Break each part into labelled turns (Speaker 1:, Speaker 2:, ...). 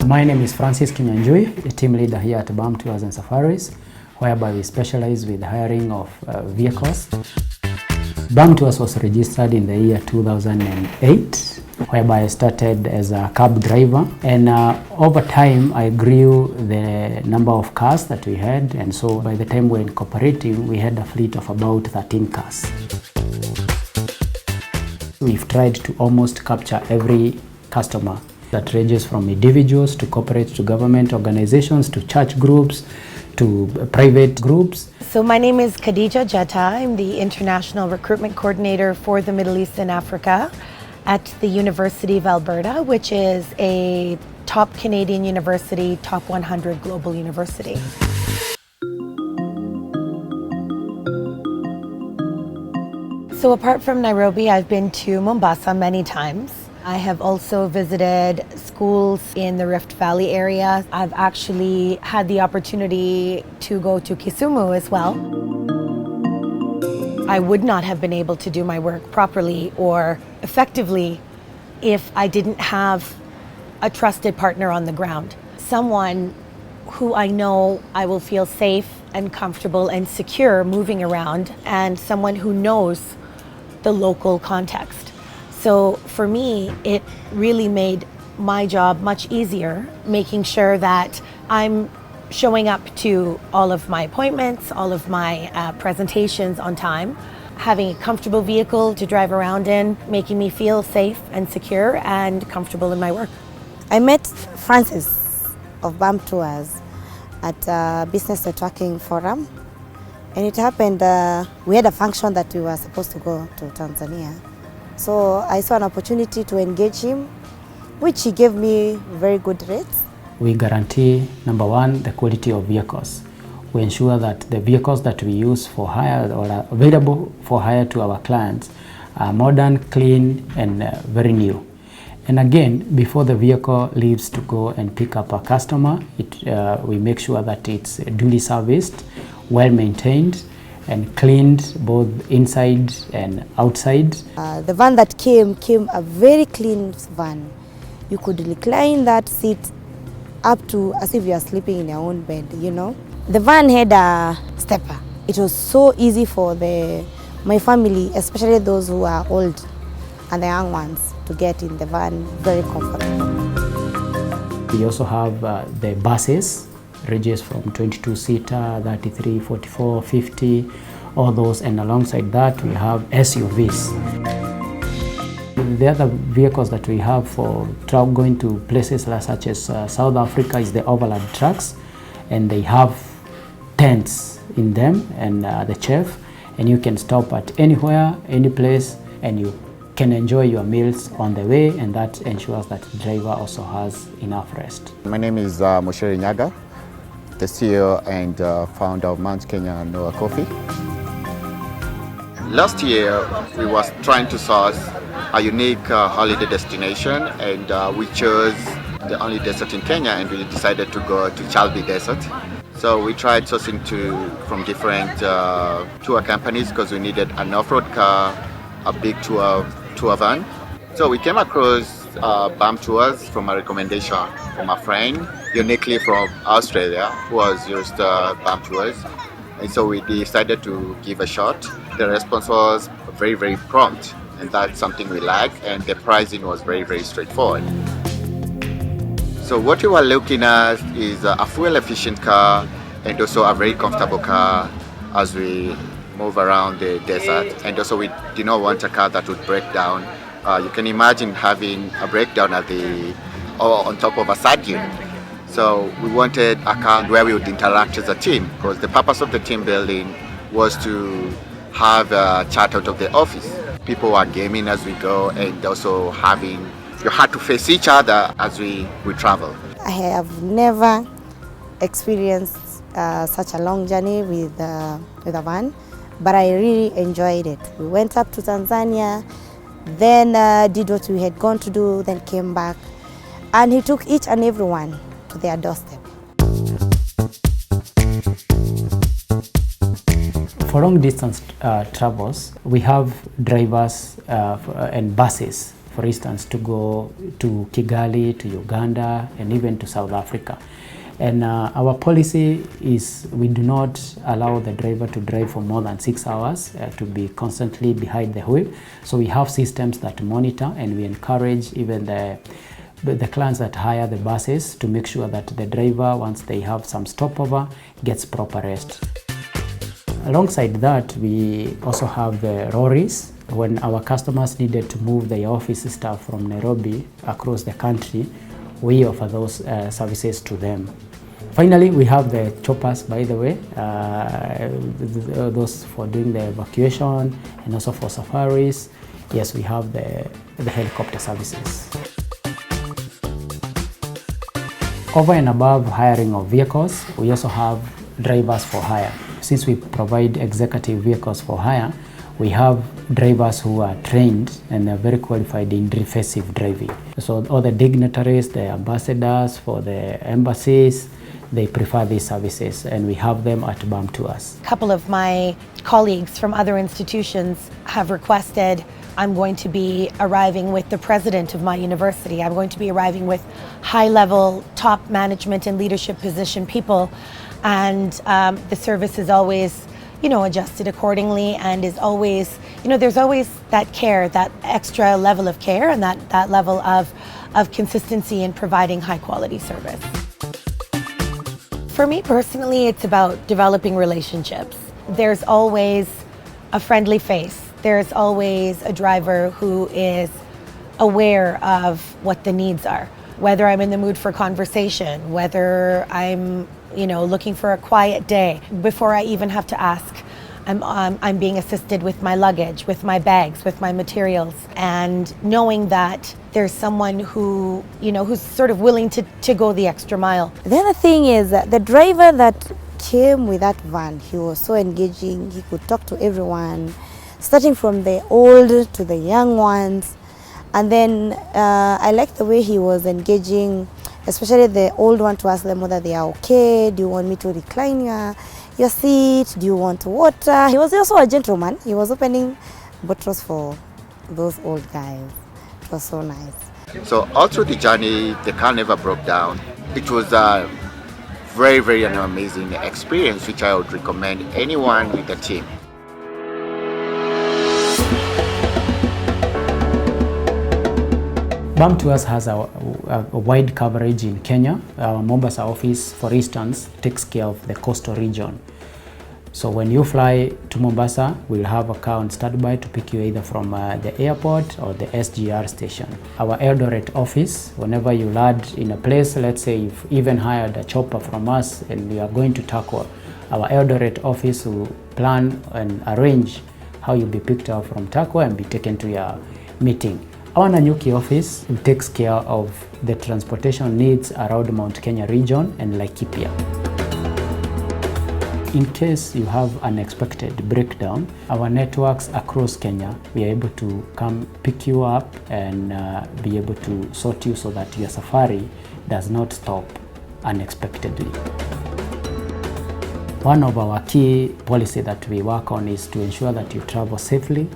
Speaker 1: My name is Francis Kenyan, a team leader here at Bamm Tours Safaris, whereby we specialize with hiring of vehicles. Bamm Tours was registered in the year 2008, whereby I started as a cab driver, and over time I grew the number of cars that we had, and so by the time we were incorporating, we had a fleet of about 13 cars. We've tried to almost capture every customer. That ranges from individuals to corporate to government organizations to church groups to private groups.
Speaker 2: So my name is Khadija Jetta. I'm the International Recruitment Coordinator for the Middle East and Africa at the University of Alberta, which is a top Canadian university, top 100 global university. So apart from Nairobi, I've been to Mombasa many times. I have also visited schools in the Rift Valley area. I've actually had the opportunity to go to Kisumu as well. I would not have been able to do my work properly or effectively if I didn't have a trusted partner on the ground. Someone who I know I will feel safe and comfortable and secure moving around, and someone who knows the local context. So for me, it really made my job much easier, making sure that I'm showing up to all of my appointments, all of my presentations on time, having a comfortable vehicle to drive around in, making me feel safe and secure and comfortable in my work.
Speaker 3: I met Francis of Bamm Tours at a business networking forum, and it happened, we had a function that we were supposed to go to Tanzania. So I saw an opportunity to engage him, which he gave me very good rates.
Speaker 1: We guarantee, number one, the quality of vehicles. We ensure that the vehicles that we use for hire or are available for hire to our clients are modern, clean, and very new. And again, before the vehicle leaves to go and pick up a customer, we make sure that it's duly serviced, well maintained, and cleaned both inside and outside.
Speaker 3: The van that came a very clean van. You could recline that seat up to as if you are sleeping in your own bed, you know. The van had a stepper. It was so easy for my family, especially those who are old and the young ones, to get in the van very comfortable.
Speaker 1: We also have the buses, ranges from 22-seater, 33, 44, 50, all those, and alongside that we have SUVs. The other vehicles that we have for going to places such as South Africa is the overland trucks, and they have tents in them and the chef, and you can stop at anywhere, any place, and you can enjoy your meals on the way, and that ensures that the driver also has enough rest.
Speaker 4: My name is Moshe Nyaga, the CEO and founder of Mount Kenya Noah Coffee. Last year, we was trying to source a unique holiday destination, and we chose the only desert in Kenya, and we decided to go to Chalbi Desert. So we tried sourcing from different tour companies because we needed an off-road car, a big tour van. So we came across Bamm Tours from a recommendation from a friend, uniquely from Australia, who has used Bamm Tours. And so we decided to give a shot. The response was very, very prompt, and that's something we like, and the pricing was very, very straightforward. So what we were looking at is a fuel-efficient car and also a very comfortable car as we move around the desert, and also we did not want a car that would break down. You can imagine having a breakdown on top of a side unit. So we wanted a car where we would interact as a team, because the purpose of the team building was to have a chat out of the office. People were gaming as we go, and also you had to face each other as we travel.
Speaker 3: I have never experienced such a long journey with a van, but I really enjoyed it. We went up to Tanzania, then did what we had gone to do, then came back, and he took each and every one to their doorstep.
Speaker 1: For long distance travels, we have drivers and buses for instance, to go to Kigali, to Uganda, and even to South Africa. And our policy is we do not allow the driver to drive for more than 6 hours, to be constantly behind the wheel. So we have systems that monitor, and we encourage even the clients that hire the buses to make sure that the driver, once they have some stopover, gets proper rest. Alongside that, we also have the lorries. When our customers needed to move their office staff from Nairobi across the country, we offer those services to them. Finally, we have the choppers, by the way, those for doing the evacuation and also for safaris. Yes, we have the helicopter services. Over and above hiring of vehicles, we also have drivers for hire. Since we provide executive vehicles for hire, we have drivers who are trained and are very qualified in defensive driving. So all the dignitaries, the ambassadors for the embassies, they prefer these services, and we have them at Bamm Tours.
Speaker 2: A couple of my colleagues from other institutions have requested I'm going to be arriving with the president of my university. I'm going to be arriving with high-level, top management and leadership position people, and the service is always, adjusted accordingly, and is always, there's always that care, that extra level of care, and that level of consistency in providing high-quality service. For me personally, it's about developing relationships. There's always a friendly face. There's always a driver who is aware of what the needs are. Whether I'm in the mood for conversation, whether I'm, looking for a quiet day, before I even have to ask, I'm being assisted with my luggage, with my bags, with my materials, and knowing that there's someone who, who's sort of willing to go the extra mile.
Speaker 3: The other thing is that the driver that came with that van, he was so engaging. He could talk to everyone, starting from the old to the young ones. And then I like the way he was engaging, especially the old one, to ask them whether they are okay. Do you want me to recline your seat? Do you want water? He was also a gentleman. He was opening bottles for those old guys. It was so nice.
Speaker 4: So all through the journey, the car never broke down. It was a very, very amazing experience, which I would recommend anyone with the team.
Speaker 1: Bamm Tours has a wide coverage in Kenya. Our Mombasa office, for instance, takes care of the coastal region. So when you fly to Mombasa, we'll have a car on standby to pick you either from the airport or the SGR station. Our Eldoret office, whenever you land in a place, let's say you've even hired a chopper from us and you are going to Nakuru, our Eldoret office will plan and arrange how you'll be picked up from Nakuru and be taken to your meeting. Our Nanyuki office takes care of the transportation needs around Mount Kenya region and Laikipia. In case you have an unexpected breakdown, our networks across Kenya, we are able to come pick you up and be able to sort you so that your safari does not stop unexpectedly. One of our key policies that we work on is to ensure that you travel safely,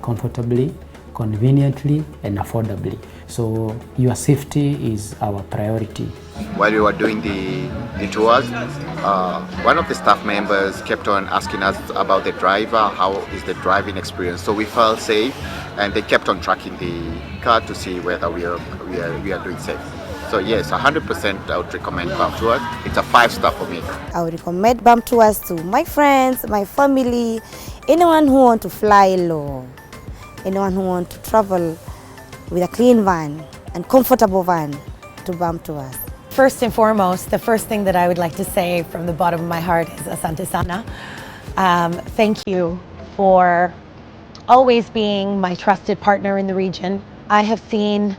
Speaker 1: comfortably, conveniently and affordably. So your safety is our priority.
Speaker 4: While we were doing the tours, one of the staff members kept on asking us about the driver, how is the driving experience. So we felt safe, and they kept on tracking the car to see whether we are doing safe. So yes, 100% I would recommend Bamm Tours. It's a 5-star for me.
Speaker 3: I would recommend Bamm Tours to my friends, my family, anyone who want to fly low. Anyone who wants to travel with a clean van and comfortable van to Bamm Tours.
Speaker 2: First and foremost, the first thing that I would like to say from the bottom of my heart is Asante Sana. Thank you for always being my trusted partner in the region. I have seen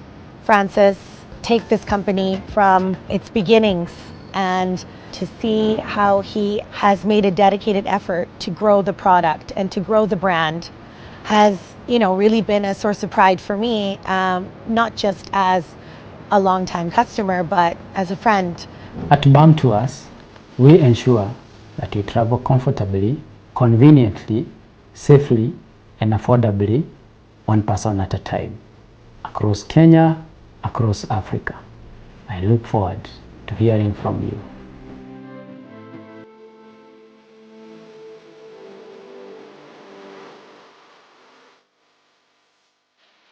Speaker 2: Francis take this company from its beginnings, and to see how he has made a dedicated effort to grow the product and to grow the brand has, really been a source of pride for me, not just as a long-time customer, but as a friend.
Speaker 1: At Bamm Tours, we ensure that you travel comfortably, conveniently, safely, and affordably, one person at a time. across Kenya, across Africa. I look forward to hearing from you.